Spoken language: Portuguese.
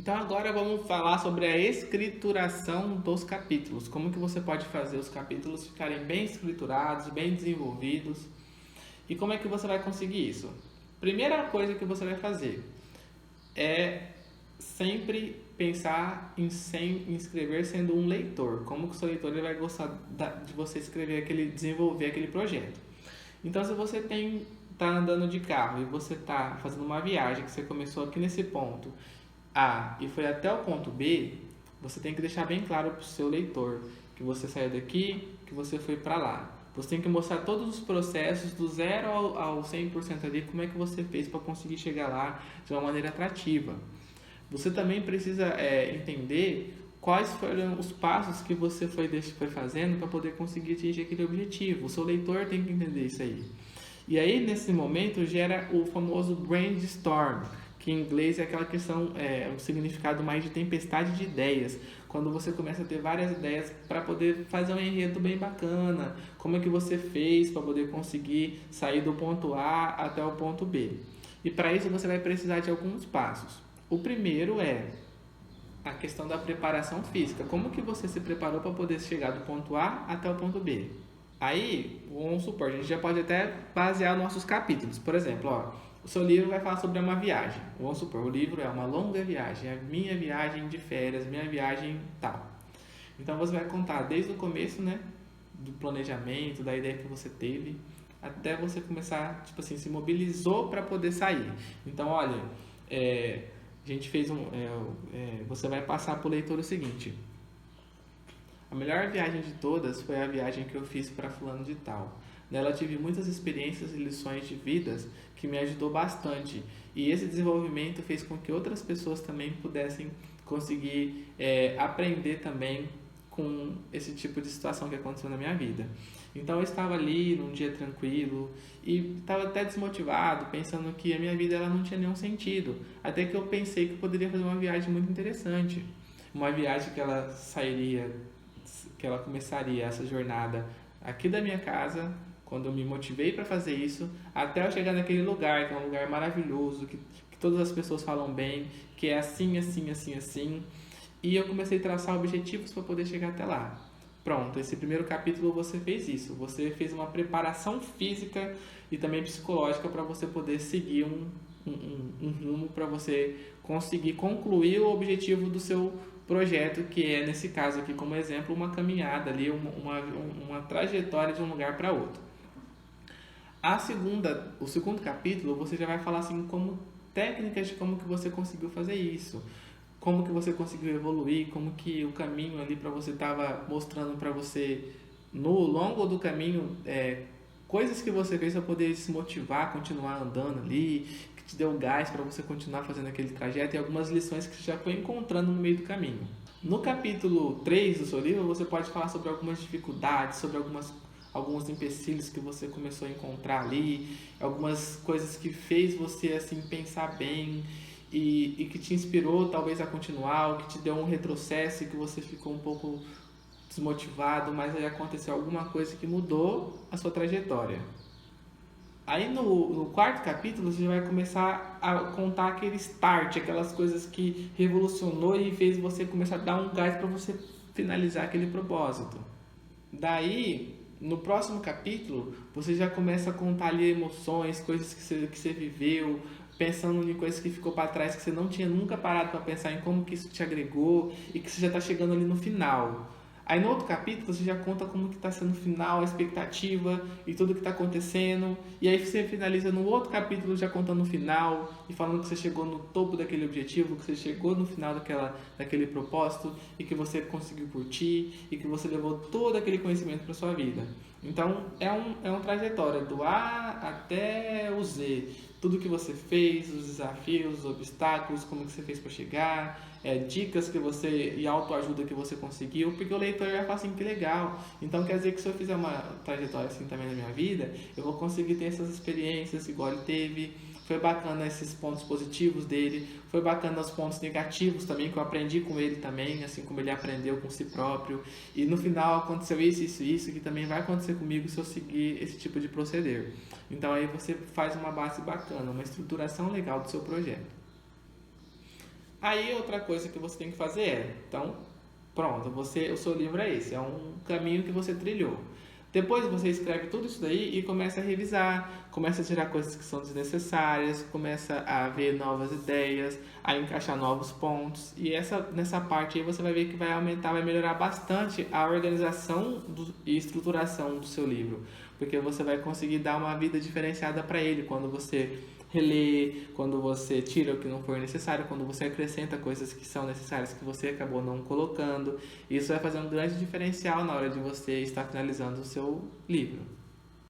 Então agora vamos falar sobre a escrituração dos capítulos. Como que você pode fazer os capítulos ficarem bem escriturados, bem desenvolvidos e como é que você vai conseguir isso? Primeira coisa que você vai fazer é sempre pensar em escrever sendo um leitor. Como que o seu leitor ele vai gostar de você escrever desenvolver aquele projeto. Então se você tá andando de carro e você tá fazendo uma viagem que você começou aqui nesse ponto A e foi até o ponto B, você tem que deixar bem claro para o seu leitor que você saiu daqui, que você foi para lá. Você tem que mostrar todos os processos do zero ao 100% ali, como é que você fez para conseguir chegar lá de uma maneira atrativa. Você também precisa entender quais foram os passos que você foi fazendo para poder conseguir atingir aquele objetivo. O seu leitor tem que entender isso aí. E aí, nesse momento, gera o famoso brainstorm, que em inglês é aquela questão, um significado mais de tempestade de ideias, quando você começa a ter várias ideias para poder fazer um enredo bem bacana, como é que você fez para poder conseguir sair do ponto A até o ponto B. E para isso você vai precisar de alguns passos. O primeiro é a questão da preparação física. Como que você se preparou para poder chegar do ponto A até o ponto B? Aí, vamos supor, a gente já pode até basear nossos capítulos. Por exemplo, ó, o seu livro vai falar sobre uma viagem. Vamos supor, o livro é uma longa viagem, a minha viagem de férias, minha viagem tal. Então você vai contar desde o começo, né, do planejamento, da ideia que você teve, até você começar, tipo assim, se mobilizou para poder sair. Então, olha, a gente fez você vai passar para o leitor o seguinte: a melhor viagem de todas foi a viagem que eu fiz para fulano de tal. Nela tive muitas experiências e lições de vidas que me ajudou bastante. E esse desenvolvimento fez com que outras pessoas também pudessem conseguir aprender também com esse tipo de situação que aconteceu na minha vida. Então eu estava ali num dia tranquilo e estava até desmotivado, pensando que a minha vida ela não tinha nenhum sentido. Até que eu pensei que eu poderia fazer uma viagem muito interessante. Uma viagem que ela começaria essa jornada aqui da minha casa, quando eu me motivei para fazer isso, até eu chegar naquele lugar, que é um lugar maravilhoso, que todas as pessoas falam bem, que é assim, assim, assim, assim. E eu comecei a traçar objetivos para poder chegar até lá. Pronto, esse primeiro capítulo você fez isso. Você fez uma preparação física e também psicológica para você poder seguir um rumo, para você conseguir concluir o objetivo do seu projeto, que é, nesse caso aqui, como exemplo, uma caminhada ali, uma trajetória de um lugar para outro. O segundo capítulo, você já vai falar assim como técnicas de como que você conseguiu fazer isso, como que você conseguiu evoluir, como que o caminho ali para você estava mostrando para você no longo do caminho, coisas que você fez para poder se motivar a continuar andando ali, que te deu gás para você continuar fazendo aquele trajeto e algumas lições que você já foi encontrando no meio do caminho. No capítulo 3 do seu livro, você pode falar sobre algumas dificuldades, sobre alguns empecilhos que você começou a encontrar ali, algumas coisas que fez você assim pensar bem e que te inspirou talvez a continuar, ou que te deu um retrocesso e que você ficou um pouco desmotivado, mas aí aconteceu alguma coisa que mudou a sua trajetória. Aí no quarto capítulo você vai começar a contar aquele start, aquelas coisas que revolucionou e fez você começar a dar um gás para você finalizar aquele propósito. Daí, no próximo capítulo, você já começa a contar ali emoções, coisas que você viveu, pensando em coisas que ficou para trás que você não tinha nunca parado para pensar em como que isso te agregou e que você já está chegando ali no final. Aí no outro capítulo você já conta como que está sendo o final, a expectativa e tudo que está acontecendo. E aí você finaliza no outro capítulo já contando o final e falando que você chegou no topo daquele objetivo, que você chegou no final daquele propósito e que você conseguiu curtir e que você levou todo aquele conhecimento para sua vida. Então é uma trajetória do A até o Z. Tudo que você fez, os desafios, os obstáculos, como que você fez para chegar, dicas que você e autoajuda que você conseguiu, porque o leitor vai falar assim, que legal. Então quer dizer que se eu fizer uma trajetória assim também na minha vida, eu vou conseguir ter essas experiências igual ele teve. Foi bacana esses pontos positivos dele, foi bacana os pontos negativos também, que eu aprendi com ele também, assim como ele aprendeu com si próprio. E no final aconteceu isso, que também vai acontecer comigo se eu seguir esse tipo de proceder. Então aí você faz uma base bacana, uma estruturação legal do seu projeto. Aí outra coisa que você tem que fazer é, então, pronto, o seu livro é esse, é um caminho que você trilhou. Depois você escreve tudo isso daí e começa a revisar, começa a tirar coisas que são desnecessárias, começa a ver novas ideias, a encaixar novos pontos. E nessa parte aí você vai ver que vai aumentar, vai melhorar bastante a organização e estruturação do seu livro. Porque você vai conseguir dar uma vida diferenciada para ele quando você relê, quando você tira o que não for necessário, quando você acrescenta coisas que são necessárias que você acabou não colocando. Isso vai fazer um grande diferencial na hora de você estar finalizando o seu livro.